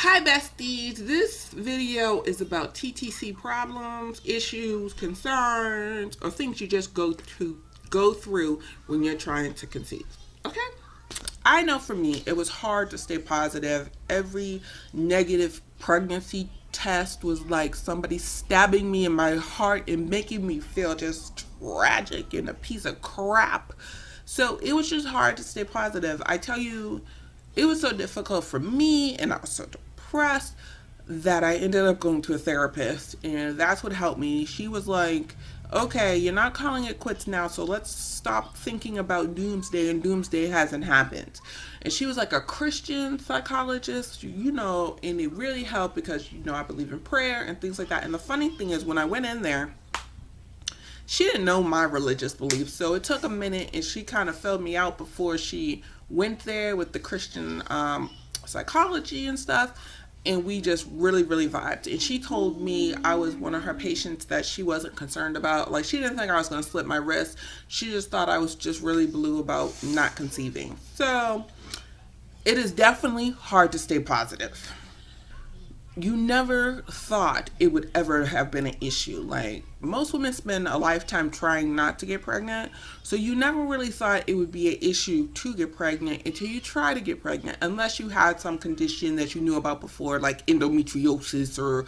Hi besties, this video is about TTC problems, issues, concerns, or things you just go through when you're trying to conceive. Okay? I know for me, it was hard to stay positive. Every negative pregnancy test was like somebody stabbing me in my heart and making me feel just tragic and a piece of crap. So it was just hard to stay positive. I tell you, it was so difficult for me, and I was so depressed that I ended up going to a therapist, and that's what helped me. She was like, okay, you're not calling it quits now, so let's stop thinking about doomsday, and doomsday hasn't happened. And she was like a Christian psychologist, and it really helped because, I believe in prayer and things like that. And the funny thing is, when I went in there, she didn't know my religious beliefs, so it took a minute, and she kind of filled me out before she went there with the Christian psychology and stuff, and we just really vibed. And she told me I was one of her patients that she wasn't concerned about. Like, she didn't think I was going to slip my wrist. She just thought I was just really blue about not conceiving. So it is definitely hard to stay positive. You never thought it would ever have been an issue. Like, most women spend a lifetime trying not to get pregnant, so you never really thought it would be an issue to get pregnant until you try to get pregnant, unless you had some condition that you knew about before, like endometriosis or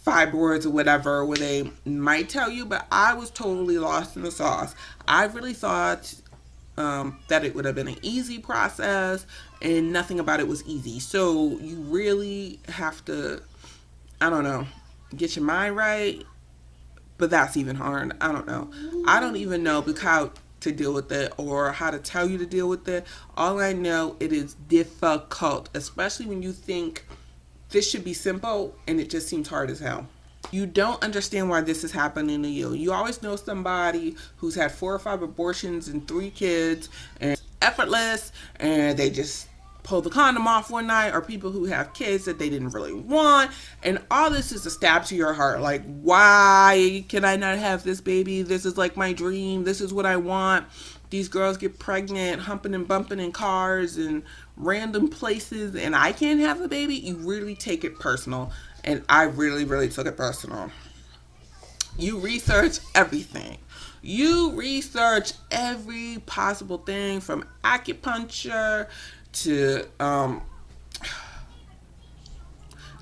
fibroids or whatever, where they might tell you. But I was totally lost in the sauce. I really thought that it would have been an easy process, and nothing about it was easy. So you really have to, I don't know, get your mind right. But that's even hard. I don't know. I don't even know how to deal with it or how to tell you to deal with it. All I know, it is difficult, especially when you think this should be simple and it just seems hard as hell. You don't understand why this is happening to you. You always know somebody who's had 4 or 5 abortions and 3 kids, and it's effortless, and they just pull the condom off one night, or people who have kids that they didn't really want, and all this is a stab to your heart. Like, why can I not have this baby? This is like my dream. This is what I want. These girls get pregnant, humping and bumping in cars and random places, and I can't have a baby. You really take it personal, and I really took it personal. You research everything. You research every possible thing, from acupuncture to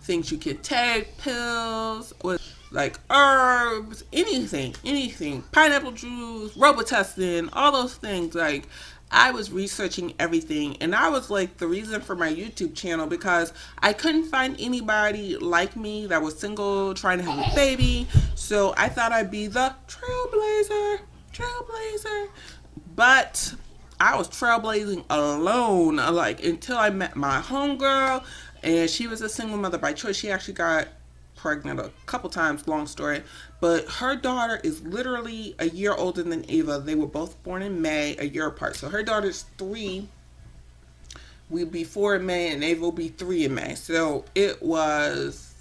things you can take, pills with like herbs, anything, pineapple juice, Robitussin, all those things. Like, I was researching everything, and I was like the reason for my YouTube channel, because I couldn't find anybody like me that was single trying to have a baby. So I thought I'd be the trailblazer. But I was trailblazing alone, like, until I met my homegirl, and she was a single mother by choice. She actually got pregnant a couple times, long story, but her daughter is literally a year older than Ava. They were both born in May, a year apart. So her daughter's 3, we'll be 4 in May, and Ava will be 3 in May. So it was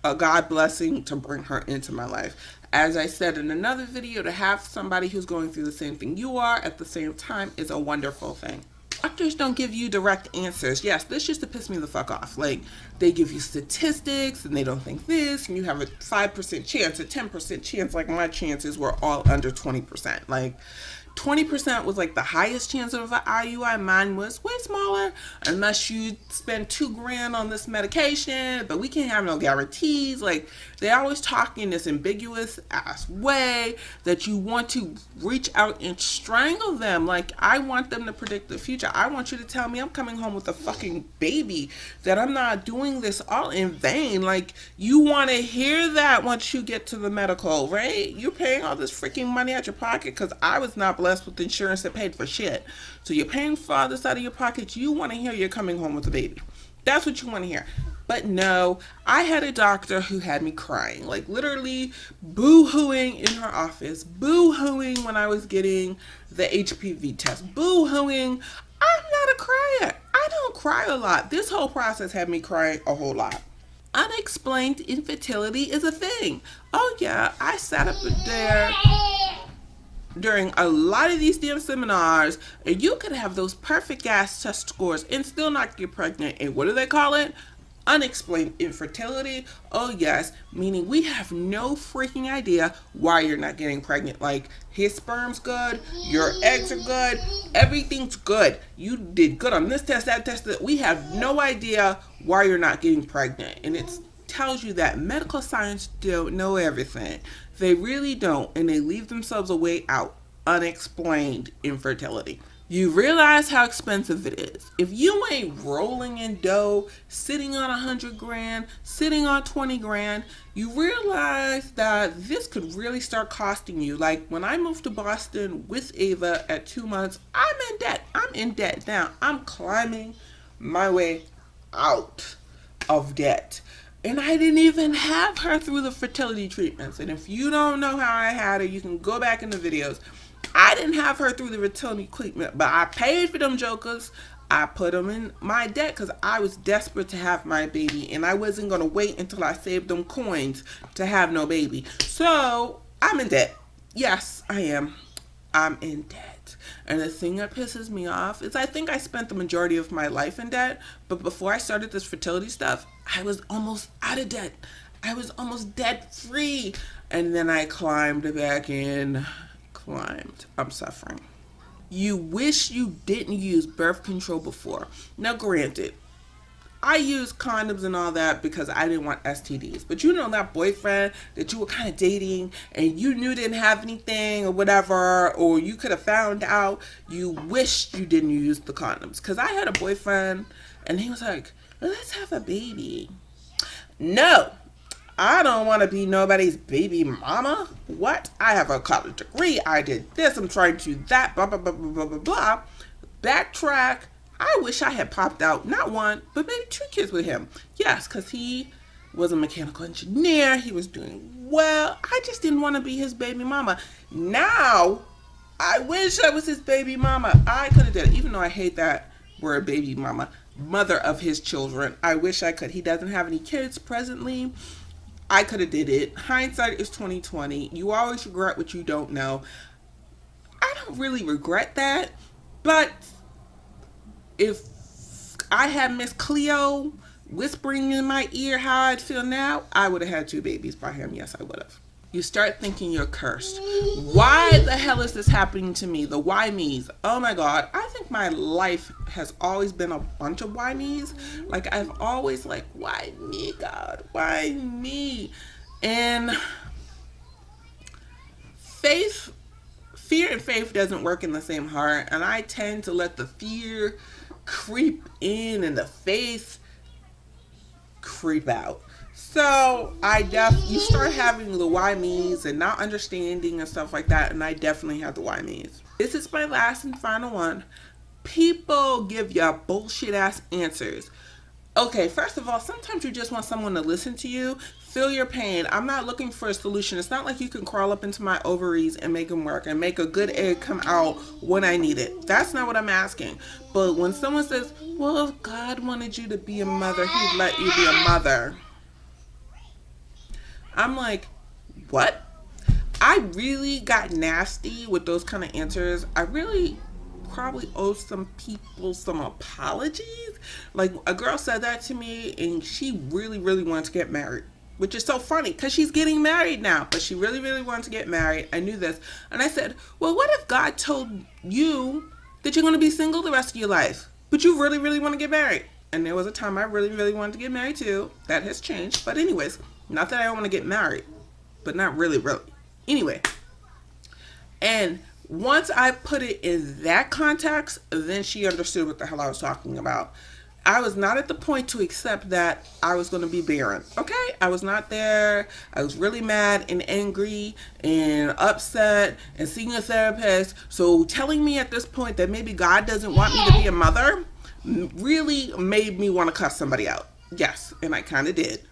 a God blessing to bring her into my life. As I said in another video, to have somebody who's going through the same thing you are at the same time is a wonderful thing. Doctors don't give you direct answers. Yes, this used to piss me the fuck off. Like, they give you statistics, and they don't think this, and you have a 5% chance, a 10% chance. Like, my chances were all under 20%. Like, 20% was like the highest chance of an IUI. Mine was way smaller, unless you spend $2,000 on this medication, but we can't have no guarantees. Like, they always talk in this ambiguous ass way that you want to reach out and strangle them. Like, I want them to predict the future. I want you to tell me I'm coming home with a fucking baby, that I'm not doing this all in vain. Like, you want to hear that once you get to the medical, right? You're paying all this freaking money out your pocket, because I was not blessed with insurance that paid for shit. So you're paying for all this out of your pocket. You want to hear you're coming home with a baby. That's what you want to hear. But no, I had a doctor who had me crying, like literally boo-hooing in her office, boo-hooing when I was getting the HPV test, boo-hooing. I'm not a crier. I don't cry a lot. This whole process had me crying a whole lot. Unexplained infertility is a thing. Oh yeah, I sat up there during a lot of these damn seminars, and you could have those perfect ass test scores and still not get pregnant. And what do they call it? Unexplained infertility, oh yes, meaning we have no freaking idea why you're not getting pregnant. Like, his sperm's good, your eggs are good, everything's good. You did good on this test, that test, that. We have no idea why you're not getting pregnant. And it tells you that medical science don't know everything. They really don't, and they leave themselves a way out. Unexplained infertility. You realize how expensive it is. If you ain't rolling in dough, sitting on 100 grand, sitting on 20 grand, you realize that this could really start costing you. Like, when I moved to Boston with Ava at 2 months, I'm in debt. I'm in debt now. I'm climbing my way out of debt. And I didn't even have her through the fertility treatments. And if you don't know how I had her, you can go back in the videos. I didn't have her through the fertility treatment, but I paid for them jokers. I put them in my debt because I was desperate to have my baby, and I wasn't going to wait until I saved them coins to have no baby. So I'm in debt. Yes, I am. I'm in debt. And the thing that pisses me off is I think I spent the majority of my life in debt, but before I started this fertility stuff, I was almost out of debt. I was almost debt free. And then I climbed back in. I'm suffering. You wish you didn't use birth control before. Now, granted, I used condoms and all that because I didn't want STDs. But you know that boyfriend that you were kind of dating and you knew didn't have anything or whatever, or you could have found out, you wished you didn't use the condoms. Because I had a boyfriend and he was like, let's have a baby. No. I don't want to be nobody's baby mama. What? I have a college degree. I did this. I'm trying to do that. Blah, blah, blah, blah, blah, blah. Backtrack. I wish I had popped out not one, but maybe 2 kids with him. Yes, because he was a mechanical engineer. He was doing well. I just didn't want to be his baby mama. Now, I wish I was his baby mama. I could have done it, even though I hate that word baby mama. Mother of his children. I wish I could. He doesn't have any kids presently. I could have did it. Hindsight is 2020. You always regret what you don't know. I don't really regret that, but if I had Miss Cleo whispering in my ear how I'd feel now, I would have had 2 babies by him. Yes, I would have. You start thinking you're cursed. Why the hell is this happening to me? The why me's. Oh my God. I think my life has always been a bunch of why me's. Like, I've always like, why me, God? Why me? And fear and faith doesn't work in the same heart. And I tend to let the fear creep in and the faith creep out. So you start having the why me's and not understanding and stuff like that, and I definitely have the why me's. This is my last and final one. People give you bullshit ass answers. Okay, first of all, sometimes you just want someone to listen to you, feel your pain. I'm not looking for a solution. It's not like you can crawl up into my ovaries and make them work and make a good egg come out when I need it. That's not what I'm asking. But when someone says, well, if God wanted you to be a mother, he'd let you be a mother. I'm like, what? I really got nasty with those kind of answers. I really probably owe some people some apologies. Like, a girl said that to me and she really, really wanted to get married, which is so funny because she's getting married now, but she really, really wanted to get married. I knew this. And I said, well, what if God told you that you're going to be single the rest of your life, but you really, really want to get married? And there was a time I really, really wanted to get married too. That has changed. But anyways, not that I don't want to get married, but not really, really. Anyway, and once I put it in that context, then she understood what the hell I was talking about. I was not at the point to accept that I was going to be barren. Okay? I was not there. I was really mad and angry and upset and seeing a therapist. So telling me at this point that maybe God doesn't want me to be a mother really made me want to cuss somebody out. Yes, and I kind of did.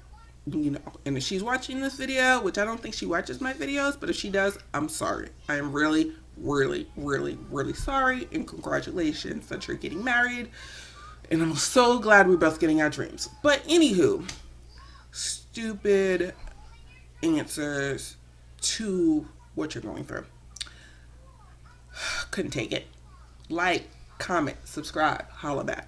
You know, and if she's watching this video, which I don't think she watches my videos, but if she does, I'm sorry. I am really, really, really, really sorry, and congratulations that you're getting married, and I'm so glad we're both getting our dreams. But anywho, stupid answers to what you're going through. Couldn't take it. Like, comment, subscribe, holla back.